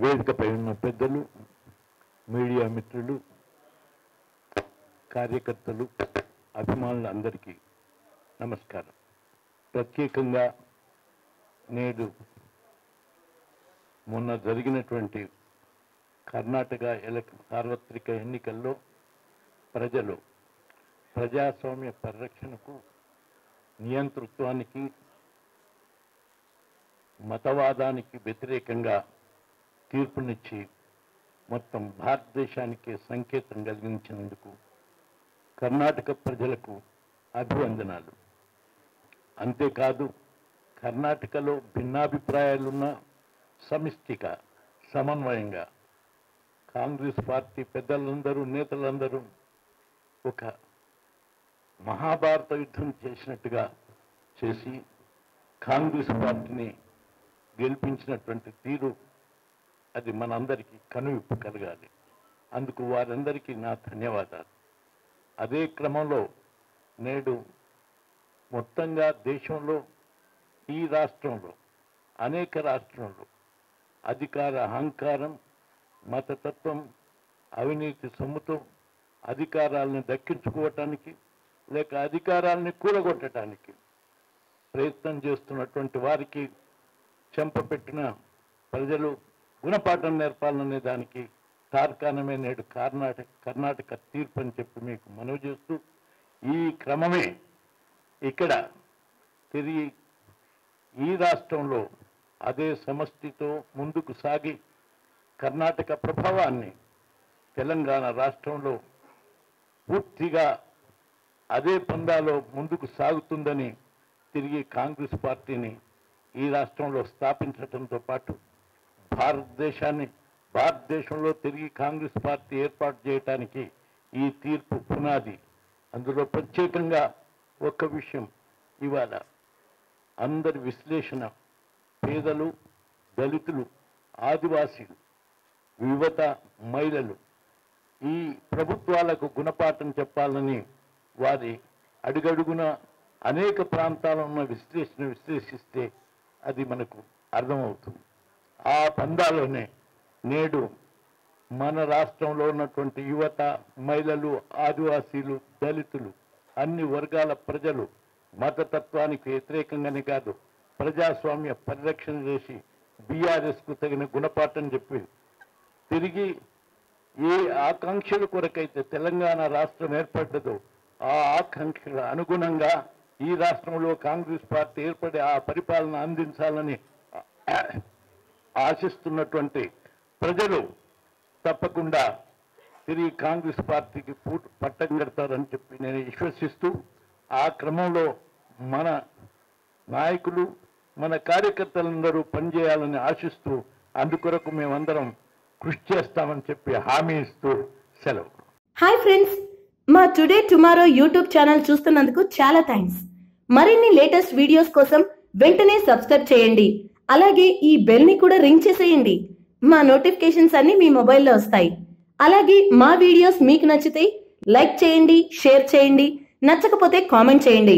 వేదికపై ఉన్న పెద్దలు, మీడియా మిత్రులు, కార్యకర్తలు, అభిమానులందరికీ నమస్కారం. ప్రత్యేకంగా నేడు మొన్న జరిగినటువంటి కర్ణాటక సార్వత్రిక ఎన్నికల్లో ప్రజలు ప్రజాస్వామ్య పరిరక్షణకు, నియంతృత్వానికి, మతవాదానికి వ్యతిరేకంగా తీర్పునిచ్చి మొత్తం భారతదేశానికి సంకేతం కలిగించినందుకు కర్ణాటక ప్రజలకు అభివందనాలు. అంతేకాదు, కర్ణాటకలో భిన్నాభిప్రాయాలున్న సమిష్టిగా, సమన్వయంగా కాంగ్రెస్ పార్టీ పెద్దలందరూ, నేతలందరూ ఒక మహాభారత యుద్ధం చేసినట్టుగా చేసి కాంగ్రెస్ పార్టీని గెలిపించినటువంటి తీరు అది మనందరికీ కనువిప్పు కలగాలి. అందుకు వారందరికీ నా ధన్యవాదాలు. అదే క్రమంలో నేడు మొత్తంగా దేశంలో, ఈ రాష్ట్రంలో, అనేక రాష్ట్రంలో అధికార అహంకారం, మతతత్వం, అవినీతి సొమ్ముతో అధికారాలను దక్కించుకోవటానికి లేక అధికారాలని కూలగొట్టడానికి ప్రయత్నం చేస్తున్నటువంటి వారికి చెంపపెట్టిన ప్రజలు గుణపాఠం నేర్పాలనే దానికి తార్కాణమే నేడు కర్ణాటక తీర్పు అని చెప్పి మీకు మనవి చేస్తూ, ఈ క్రమమే ఇక్కడ తిరిగి ఈ రాష్ట్రంలో అదే సమష్టితో ముందుకు సాగి కర్ణాటక ప్రభావాన్ని తెలంగాణ రాష్ట్రంలో పూర్తిగా అదే పందాలో ముందుకు సాగుతుందని తిరిగి కాంగ్రెస్ పార్టీని ఈ రాష్ట్రంలో స్థాపించడంతో పాటు భారతదేశంలో తిరిగి కాంగ్రెస్ పార్టీ ఏర్పాటు చేయడానికి ఈ తీర్పు పునాది. అందులో ప్రత్యేకంగా ఒక్క విషయం ఇవాళ అందరి విశ్లేషణ, పేదలు, దళితులు, ఆదివాసీలు, యువత, మహిళలు ఈ ప్రభుత్వాలకు గుణపాఠం చెప్పాలని వారి అడుగడుగున అనేక ప్రాంతాల్లో ఉన్న విశ్లేషిస్తే అది మనకు అర్థమవుతుంది. ఆ పందాలోనే నేడు మన రాష్ట్రంలో ఉన్నటువంటి యువత, మహిళలు, ఆదివాసీలు, దళితులు, అన్ని వర్గాల ప్రజలు మతతత్వానికి వ్యతిరేకంగానే కాదు, ప్రజాస్వామ్య పరిరక్షణ చేసి బీఆర్ఎస్కు తగిన గుణపాఠం చెప్పి తిరిగి ఏ ఆకాంక్షల కొరకైతే తెలంగాణ రాష్ట్రం ఏర్పడ్డదో ఆ ఆకాంక్షల అనుగుణంగా ఈ రాష్ట్రంలో కాంగ్రెస్ పార్టీ ఏర్పడి ఆ పరిపాలన అందించాలని ఆశిస్తున్నటువంటి ప్రజలు తప్పకుండా తిరిగి కాంగ్రెస్ పార్టీకి పట్టం కడతారని చెప్పి నేను విశ్వసిస్తూ, ఆ క్రమంలో మన నాయకులు, మన కార్యకర్తలందరూ పనిచేయాలని ఆశిస్తూ, అందుకొరకు మేమందరం కృషి చేస్తామని చెప్పి హామీ ఇస్తూ సెలవు. హాయ్ ఫ్రెండ్స్, మా టుడే టుమారో యూట్యూబ్ ఛానల్ చూస్తున్నందుకు చాలా థ్యాంక్స్. మరిన్ని లేటెస్ట్ వీడియోస్ కోసం వెంటనే సబ్స్క్రైబ్ చేయండి. అలాగే ఈ బెల్ ని కూడా రింగ్ చేసేయండి. మా నోటిఫికేషన్స్ అన్ని మీ మొబైల్లో వస్తాయి. అలాగే మా వీడియోస్ మీకు నచ్చితే లైక్ చేయండి, షేర్ చేయండి, నచ్చకపోతే కామెంట్ చేయండి.